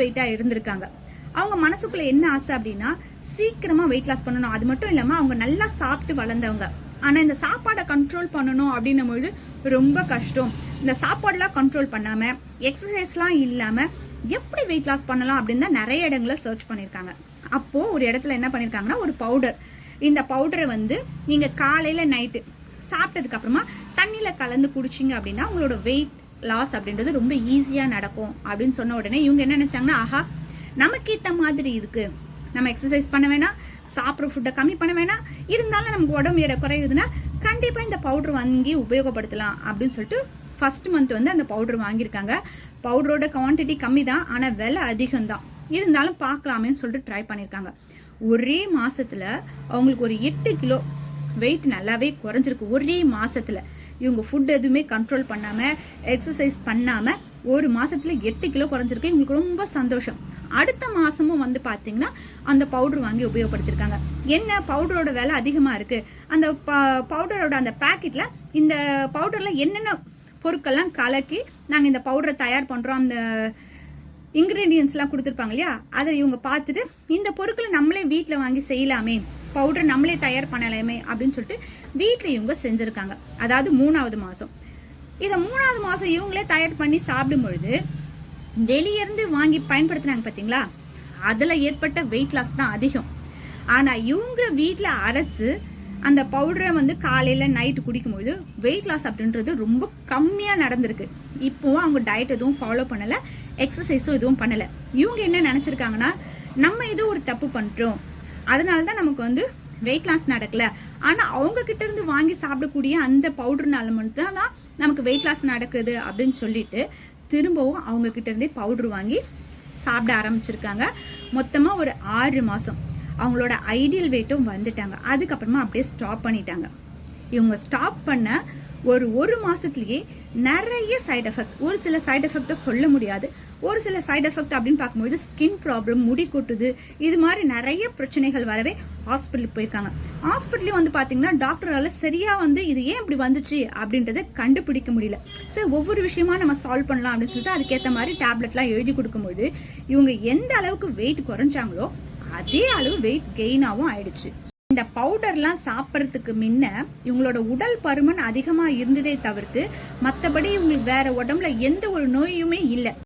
வெயிட்டா இருந்திருக்காங்க. அவங்க மனசுக்குள்ள என்ன ஆசை அப்படின்னா சீக்கிரமா வெயிட் லாஸ் பண்ணணும். அது மட்டும் இல்லாம அவங்க நல்லா சாப்பிட்டு வளர்ந்தவங்க. ஆனா இந்த சாப்பாடை கண்ட்ரோல் பண்ணணும் அப்படின்னும் பொழுது ரொம்ப கஷ்டம். இந்த சாப்பாடுலாம் கண்ட்ரோல் பண்ணாம எக்ஸசைஸ்லாம் இல்லாம எப்படி வெயிட் லாஸ் பண்ணலாம் அப்படின்னு தான் நிறைய இடங்களை சர்ச் பண்ணியிருக்காங்க. அப்போ ஒரு இடத்துல என்ன பண்ணியிருக்காங்கன்னா ஒரு பவுடர், இந்த பவுடரை வந்து நீங்க காலையில நைட்டு சாப்பிட்டதுக்கு அப்புறமா தண்ணியில கலந்து குடிச்சிங்க அப்படின்னா உங்களோட வெயிட் லாஸ் அப்படின்றது ரொம்ப ஈஸியா நடக்கும் அப்படின்னு சொன்ன உடனே இவங்க என்ன நினைச்சாங்கன்னா, ஆஹா நமக்கு ஏற்ற மாதிரி இருக்கு, நம்ம எக்ஸசைஸ் பண்ண வேணாம், சாப்பிட்ற ஃபுட்டை கம்மி பண்ண வேணாம், இருந்தாலும் நமக்கு உடம்பு எடை குறையுதுன்னா கண்டிப்பா இந்த பவுடர் வாங்கி உபயோகப்படுத்தலாம் அப்படின்னு சொல்லிட்டு ஃபர்ஸ்ட் மந்த் வந்து அந்த பவுடர் வாங்கியிருக்காங்க. பவுடரோட குவான்டிட்டி கம்மி தான், ஆனால் விலை அதிகம் தான், இருந்தாலும் பார்க்கலாமேன்னு சொல்லிட்டு ட்ரை பண்ணியிருக்காங்க. ஒரே மாசத்துல அவங்களுக்கு ஒரு 8 கிலோ வெயிட் நல்லாவே குறைஞ்சிருக்கு. ஒரே மாசத்துல இவங்க ஃபுட் எதுவுமே கண்ட்ரோல் பண்ணாம எக்ஸசைஸ் பண்ணாம ஒரு மாசத்துல 8 கிலோ குறைஞ்சிருக்கு. இவங்களுக்கு ரொம்ப சந்தோஷம். அடுத்த மாசமும் வந்து பாத்தீங்கன்னா அந்த பவுடர் வாங்கி உபயோகப்படுத்திருக்காங்க. என்ன பவுடரோட விலை அதிகமா இருக்கு, அந்த பவுடரோட அந்த பாக்கெட்ல இந்த பவுடர்ல என்னென்ன பொருட்கள்லாம் கலக்கி நாங்க இந்த பவுடரை தயார் பண்றோம், அந்த இன்கிரீடியன்ஸ் எல்லாம் கொடுத்துருப்பாங்க இல்லையா, அதை இவங்க பார்த்துட்டு இந்த பொருட்களை நம்மளே வீட்டில் வாங்கி செய்யலாமே, பவுடர் நம்மளே தயார் பண்ணலாமே அப்படின்னு சொல்லிட்டு வீட்டில் இவங்க செஞ்சிருக்காங்க. அதாவது 3வது மாசம். இதை 3வது மாசம் இவங்களே தயார் பண்ணி சாப்பிடும் பொழுது வெளியிருந்து வாங்கி பயன்படுத்தினாங்க பார்த்தீங்களா, அதுல ஏற்பட்ட வெயிட் லாஸ் தான் அதிகம். ஆனா இவங்க வீட்டில் அரைச்சு அந்த பவுடரை வந்து காலையில நைட்டு குடிக்கும்போது வெயிட் லாஸ் அப்படின்றது ரொம்ப கம்மியா நடந்திருக்கு. இப்போவும் அவங்க டயட் எதுவும் ஃபாலோ பண்ணல, எக்ஸசைஸும் எதுவும் பண்ணல. இவங்க என்ன நினைச்சிருக்காங்கன்னா, நம்ம ஏதோ ஒரு தப்பு பண்றோம், அதனாலதான் நமக்கு வந்து வெயிட் லாஸ் நடக்கல. ஆனா அவங்க கிட்ட இருந்து வாங்கி சாப்பிடக்கூடிய அந்த பவுடர்னால மட்டும் தான் நமக்கு வெயிட் லாஸ் நடக்குது அப்படின்னு சொல்லிட்டு திரும்பவும் அவங்க கிட்ட இருந்தே பவுடர் வாங்கி சாப்பிட ஆரம்பிச்சிருக்காங்க. மொத்தமா ஒரு 6 மாசம் அவங்களோட ஐடியல் வெயிட்டும் வந்துட்டாங்க. அதுக்கப்புறமா அப்படியே ஸ்டாப் பண்ணிட்டாங்க. இவங்க ஸ்டாப் பண்ண ஒரு மாசத்துலயே நிறைய சைடு எஃபெக்ட், ஒரு சில சைடு எஃபெக்ட சொல்ல முடியாது, ஒரு சில சைடு எஃபெக்ட் அப்படின்னு பார்க்கும்போது ஸ்கின் ப்ராப்ளம், முடி கொட்டுது, இது மாதிரி நிறைய பிரச்சனைகள் வரவே ஹாஸ்பிட்டலுக்கு போயிருக்காங்க. ஹாஸ்பிட்டலே வந்து பாத்தீங்கன்னா டாக்டரால சரியா வந்து இது ஏன் இப்படி வந்துச்சு அப்படின்றத கண்டுபிடிக்க முடியல. ஸோ ஒவ்வொரு விஷயமா நம்ம சால்வ் பண்ணலாம் அப்படின்னு சொல்லிட்டு அதுக்கேற்ற மாதிரி டேப்லெட்லாம் எழுதி கொடுக்கும்போது இவங்க எந்த அளவுக்கு வெயிட் குறைஞ்சாங்களோ அதே அளவு வெயிட் கெயினாவும் ஆயிடுச்சு. இந்த பவுடர்லாம் சாப்பிட்றதுக்கு முன்ன இவங்களோட உடல் பருமன் அதிகமா இருந்ததே தவிர்த்து மற்றபடி இவங்களுக்கு வேற உடம்புல எந்த ஒரு நோயுமே இல்லை.